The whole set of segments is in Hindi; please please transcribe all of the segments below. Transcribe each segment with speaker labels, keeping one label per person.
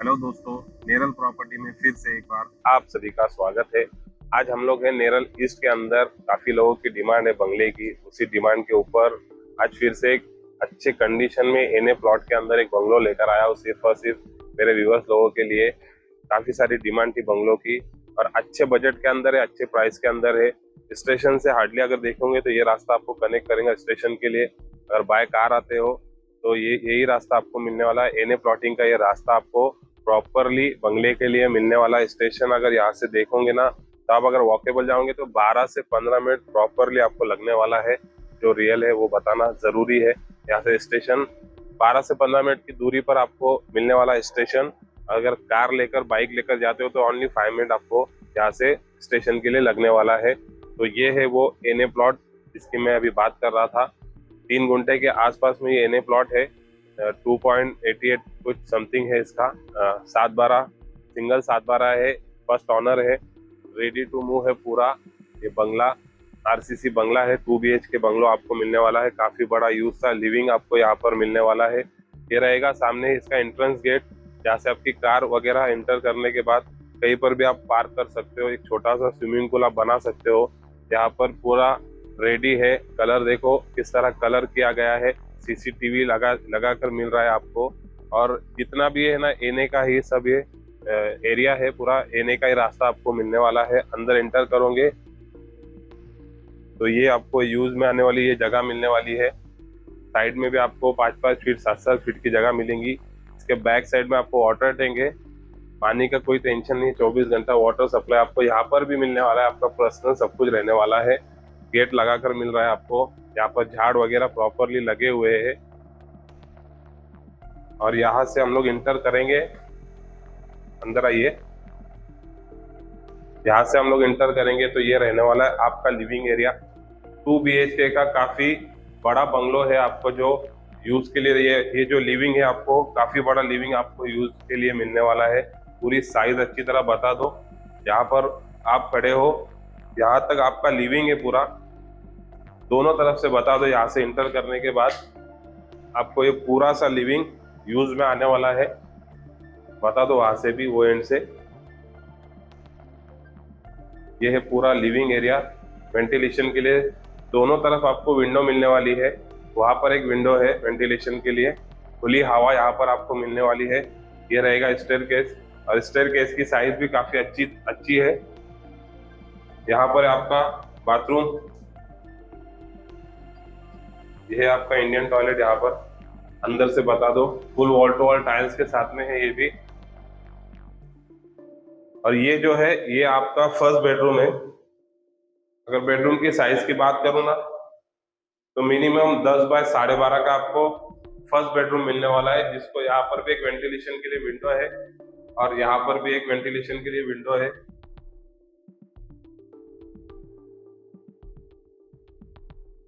Speaker 1: हेलो दोस्तों, नेरल प्रॉपर्टी में फिर से एक बार
Speaker 2: आप सभी का स्वागत है। आज हम लोग हैं नेरल ईस्ट के अंदर। काफी लोगों की डिमांड है बंगले की, उसी डिमांड के ऊपर आज फिर से एक अच्छे कंडीशन में एनए प्लॉट के अंदर एक बंगलो लेकर आया हूँ, सिर्फ और सिर्फ मेरे व्यूअर्स लोगों के लिए। काफी सारी डिमांड थी बंगलों की और अच्छे बजट के अंदर है, अच्छे प्राइस के अंदर है। स्टेशन से हार्डली अगर देखोगे तो ये रास्ता आपको कनेक्ट करेंगे स्टेशन के लिए। अगर बाय कार आते हो तो ये यही रास्ता आपको मिलने वाला है। एनए प्लॉटिंग का ये रास्ता आपको प्रॉपरली बंगले के लिए मिलने वाला स्टेशन। अगर यहाँ से देखोगे ना तो आप अगर वॉकेबल जाओगे तो 12 से 15 मिनट प्रॉपरली आपको लगने वाला है। जो रियल है वो बताना जरूरी है। यहाँ से स्टेशन 12 से 15 मिनट की दूरी पर आपको मिलने वाला स्टेशन। अगर कार लेकर बाइक लेकर जाते हो तो ओनली 5 मिनट आपको यहाँ से स्टेशन के लिए लगने वाला है। तो ये है वो एनए प्लॉट जिसकी मैं अभी बात कर रहा था। 3 घंटे के आसपास में ये एनए प्लॉट है। 2.88 कुछ समथिंग है इसका। 7/12 सिंगल 7/12 है। फर्स्ट ऑनर है, रेडी टू मूव है पूरा। ये बंगला आरसीसी बंगला है। 2 BHK बंगलो आपको मिलने वाला है। काफी बड़ा यूज सा लिविंग आपको यहाँ पर मिलने वाला है। ये रहेगा सामने इसका एंट्रेंस गेट, जहाँ से आपकी कार वगैरह एंटर करने के बाद कहीं पर भी आप पार्क कर सकते हो। एक छोटा सा स्विमिंग पूल आप बना सकते हो। यहाँ पर पूरा रेडी है। कलर देखो किस तरह कलर किया गया है। सीसीटीवी लगा कर मिल रहा है आपको। और जितना भी है ना एनए का ही सब ये एरिया है, पूरा एनए का ही रास्ता आपको मिलने वाला है। अंदर एंटर करोगे तो ये आपको यूज में आने वाली ये जगह मिलने वाली है। साइड में भी आपको 5-5 फीट 7-7 फीट की जगह मिलेंगी। इसके बैक साइड में आपको वाटर टैंक है। पानी का कोई टेंशन नहीं, 24 घंटा वाटर सप्लाई आपको यहाँ पर भी मिलने वाला है। आपका पर्सनल सब कुछ रहने वाला है। गेट लगाकर मिल रहा है आपको। यहाँ पर झाड़ वगैरह प्रॉपरली लगे हुए हैं। और यहाँ से हम लोग इंटर करेंगे, अंदर आइए। यहाँ से हम लोग इंटर करेंगे तो ये रहने वाला है आपका लिविंग एरिया। 2 BHK का काफी बड़ा बंगलो है आपको, जो यूज के लिए ये जो लिविंग है आपको काफी बड़ा लिविंग आपको यूज के लिए मिलने वाला है। पूरी साइज अच्छी तरह बता दो। यहाँ पर आप खड़े हो, यहाँ तक आपका लिविंग है पूरा। दोनों तरफ से बता दो। यहाँ से इंटर करने के बाद आपको ये पूरा सा लिविंग यूज में आने वाला है। बता दो वहां से भी, वो एंड से। ये है पूरा लिविंग एरिया। वेंटिलेशन के लिए दोनों तरफ आपको विंडो मिलने वाली है। वहां पर एक विंडो है वेंटिलेशन के लिए। खुली हवा यहाँ पर आपको मिलने वाली है। ये रहेगा स्टेयरकेस, और स्टेयरकेस की साइज भी काफी अच्छी है। यहाँ पर आपका बाथरूम, ये है आपका इंडियन टॉयलेट। यहाँ पर अंदर से बता दो full wall to wall tiles के साथ में है ये भी। और ये जो है ये आपका फर्स्ट बेडरूम है। अगर बेडरूम की साइज की बात करूँ ना तो मिनिमम 10 बाय 12.5 का आपको फर्स्ट बेडरूम मिलने वाला है, जिसको यहाँ पर भी एक वेंटिलेशन के लिए विंडो है और यहाँ पर भी एक वेंटिलेशन के लिए विंडो है।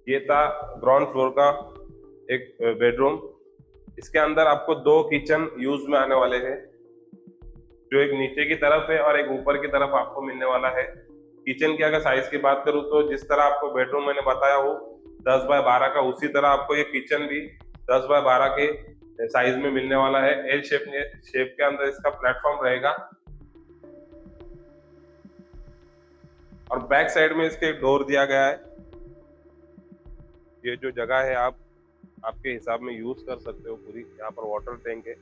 Speaker 2: ये था ग्राउंड फ्लोर का एक बेडरूम। इसके अंदर आपको 2 किचन यूज में आने वाले हैं, जो एक नीचे की तरफ है और एक ऊपर की तरफ आपको मिलने वाला है। किचन की अगर साइज की बात करूं तो जिस तरह आपको बेडरूम मैंने बताया हो 10 बाय 12 का, उसी तरह आपको ये किचन भी 10 बाय 12 के साइज में मिलने वाला है। एल शेप के अंदर इसका प्लेटफॉर्म रहेगा। और बैक साइड में इसके डोर दिया गया है। ये जो जगह है आप आपके हिसाब में यूज कर सकते हो पूरी। यहाँ पर वाटर टैंक है।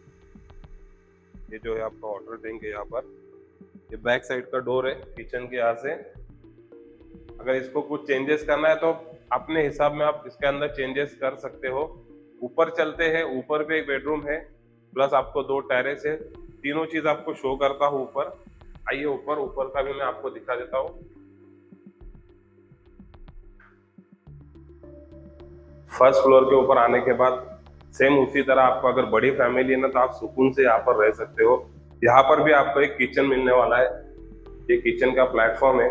Speaker 2: ये जो है आपका वाटर टैंक है यहाँ पर। ये बैक साइड का डोर है किचन के। यहाँ से अगर इसको कुछ चेंजेस करना है तो अपने हिसाब में आप इसके अंदर चेंजेस कर सकते हो। ऊपर चलते हैं। ऊपर भी एक बेडरूम है, प्लस आपको 2 टेरेस है। तीनों चीज आपको शो करता हूँ ऊपर। आइए ऊपर, ऊपर का भी मैं आपको दिखा देता हूँ। फर्स्ट फ्लोर के ऊपर आने के बाद सेम उसी तरह आपको अगर बड़ी फैमिली है ना तो आप सुकून से यहाँ पर रह सकते हो। यहाँ पर भी आपको एक किचन मिलने वाला है। ये किचन का प्लेटफॉर्म है।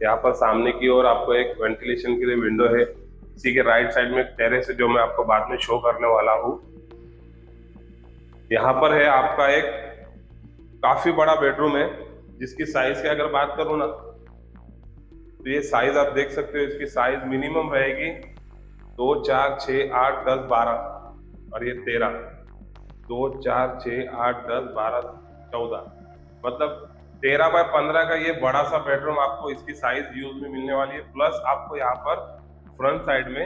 Speaker 2: यहाँ पर सामने की ओर आपको एक वेंटिलेशन के लिए विंडो है। इसी के राइट साइड में एक टेरेस है, जो मैं आपको बाद में शो करने वाला हूँ। यहाँ पर है आपका एक काफी बड़ा बेडरूम है, जिसकी साइज की अगर बात करूँ ना तो ये साइज आप देख सकते हो। इसकी साइज मिनिमम रहेगी 2, 4, 6, 8, 10, 12 और ये 13। 2 4 6 8 10 12 14 मतलब 13x15 का ये बड़ा सा बेडरूम आपको इसकी साइज यूज में मिलने वाली है। प्लस आपको यहाँ पर फ्रंट साइड में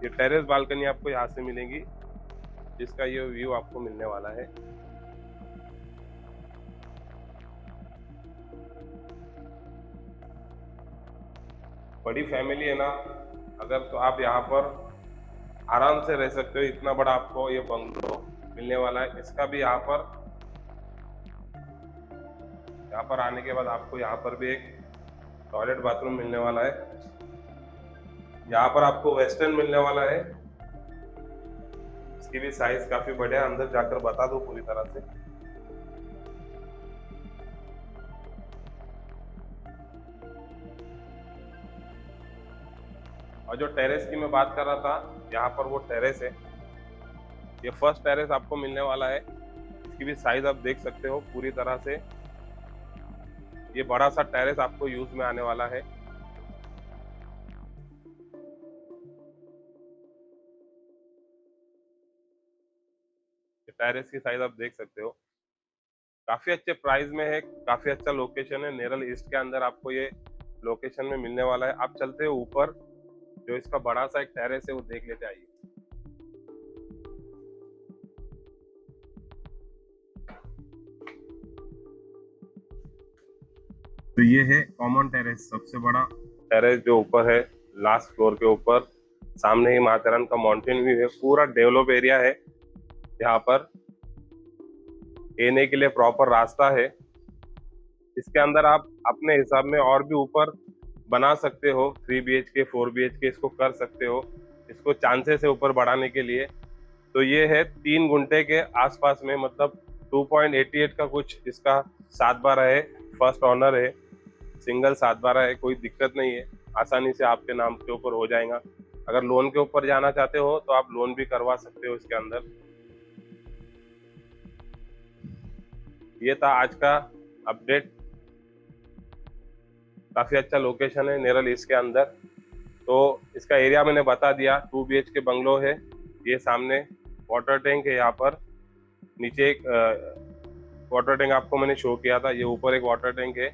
Speaker 2: ये टेरेस बालकनी आपको यहाँ से मिलेगी, जिसका ये व्यू आपको मिलने वाला है। बड़ी फैमिली है ना अगर, तो आप यहाँ पर आराम से रह सकते हो। इतना बड़ा आपको ये बंगलो मिलने वाला है। इसका भी यहाँ पर आने के बाद आपको यहाँ पर भी एक टॉयलेट बाथरूम मिलने वाला है। यहाँ पर आपको वेस्टर्न मिलने वाला है। इसकी भी साइज काफी बढ़िया, अंदर जाकर बता दो पूरी तरह से। और जो टेरेस की मैं बात कर रहा था, यहाँ पर वो टेरेस है। ये फर्स्ट टेरेस आपको मिलने वाला है। इसकी भी साइज आप देख सकते हो पूरी तरह से। ये बड़ा सा टेरेस आपको यूज में आने वाला है। टेरेस की साइज आप देख सकते हो, काफी अच्छे प्राइस में है, काफी अच्छा लोकेशन है। नेरल ईस्ट के अंदर आपको ये लोकेशन में मिलने वाला है। आप चलते हो ऊपर, जो इसका बड़ा सा एक टेरेस है वो देख लेते आइए।
Speaker 1: तो ये है कॉमन टेरेस, सबसे बड़ा
Speaker 2: टेरेस जो ऊपर है लास्ट फ्लोर के ऊपर, सामने ही माथेरान का माउंटेन व्यू है। पूरा डेवलप एरिया है। यहाँ पर एने के लिए प्रॉपर रास्ता है। इसके अंदर आप अपने हिसाब में और भी ऊपर बना सकते हो। 3 BHK 4 BHK इसको कर सकते हो, इसको चांसेस है ऊपर बढ़ाने के लिए। तो ये है 3 गुंठे के आसपास में, मतलब 2.88 का कुछ इसका 7/12 है। फर्स्ट ऑनर है, सिंगल 7/12 है, कोई दिक्कत नहीं है। आसानी से आपके नाम के ऊपर हो जाएगा। अगर लोन के ऊपर जाना चाहते हो तो आप लोन भी करवा सकते हो इसके अंदर। ये था आज का अपडेट। काफी अच्छा लोकेशन है नेरल ईस्ट के अंदर। तो इसका एरिया मैंने बता दिया। 2 BHK बंगलो है। ये सामने वाटर टैंक है, यहाँ पर नीचे एक वाटर टैंक आपको मैंने शो किया था। ये ऊपर एक वाटर टैंक है।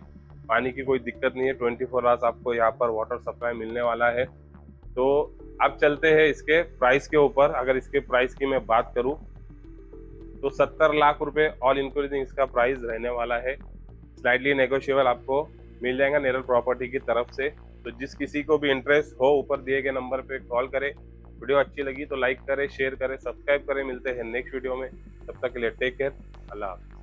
Speaker 2: पानी की कोई दिक्कत नहीं है, 24 आवर्स आपको यहाँ पर वाटर सप्लाई मिलने वाला है। तो अब चलते हैं इसके प्राइस के ऊपर। अगर इसके प्राइस की मैं बात करूं तो 70 लाख रुपए ऑल इंक्लूडिंग इसका प्राइस रहने वाला है। स्लाइडली नेगोशिएबल आपको मिल जाएगा नेरल प्रॉपर्टी की तरफ से। तो जिस किसी को भी इंटरेस्ट हो, ऊपर दिए गए नंबर पे कॉल करें। वीडियो अच्छी लगी तो लाइक करें, शेयर करें, सब्सक्राइब करें। मिलते हैं नेक्स्ट वीडियो में, तब तक के लिए टेक केयर, अल्लाह हाफ़िज़।